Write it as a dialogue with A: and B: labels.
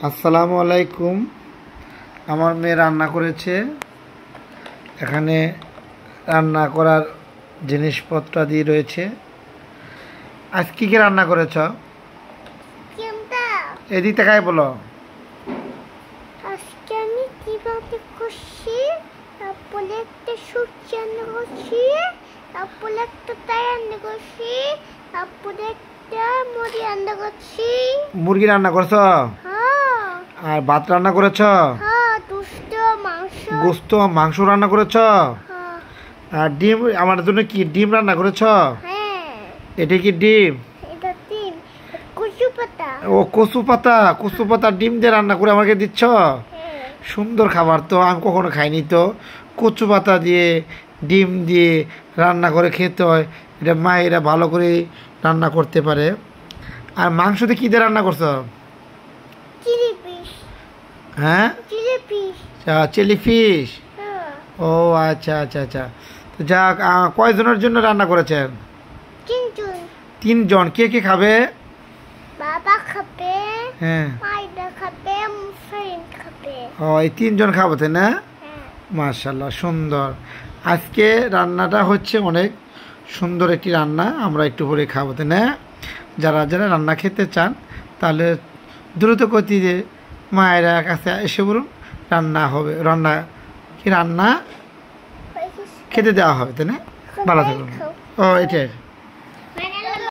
A: আসসালামু আলাইকুম। আমার মেয়ে রান্না করেছে। এখানে রান্না করার জিনিসপত্র দিয়ে রয়েছে। আজ কি কি রান্না করেছ? এদিক তাকায় বলো।
B: আজকে আমি কিভাবে করছি, তারপরে একটা সবজি রান্না করছি, তারপরে একটা তাই রান্না করছি, তারপরে একটা মুরগি রান্না করছি।
A: মুরগি রান্না করছ?
B: হ্যাঁ।
A: আর ভাত রান্না করেছ?
B: হ্যাঁ, দুষ্ট মাংস।
A: গোস্ত মাংস রান্না করেছ?
B: হ্যাঁ।
A: আর ডিম আমার জন্য কি ডিম রান্না করেছ?
B: হ্যাঁ।
A: এটা কি ডিম?
B: এটা তিন কচু পাতা।
A: ও কচু পাতা ডিম দিয়ে রান্না করে আমাকে দিচ্ছ?
B: হ্যাঁ।
A: সুন্দর খাবার তো, আমি কখনো খাইনি তো। কচু পাতা দিয়ে ডিম দিয়ে রান্না করে খেতে হয়, এটা মায়েরা ভালো করে রান্না করতে পারে। আর মাংস দিয়ে কী দিয়ে রান্না করছো?
B: Chilli fish.
A: হ্যাঁ,
B: চিলি ফিশ।
A: Chilli fish.
B: হ্যাঁ।
A: ও আচ্ছা আচ্ছা আচ্ছা। তো যাক, কয়জনের জন্য রান্না করেছেন?
B: তিনজন।
A: 3 জন। কে কে খাবে?
B: বাবা খাবে,
A: হ্যাঁ।
B: মাইদা খাবে, ফ্রেন্ড খাবে।
A: ও, এই 3 জন খাবো তাই না?
B: হ্যাঁ।
A: মাশাআল্লাহ, সুন্দর। আজকে রান্নাটা হচ্ছে অনেক সুন্দর একটি রান্না, আমরা একটু পরে খাবো তাই না? যারা যারা রান্না খেতে চান তাহলে দ্রুত গতিতে মায়েরা কাছে এসে বলুন, রান্না হবে। রান্না খেতে দেওয়া হবে তাই না? ভালো থাকুন। ও এটাই।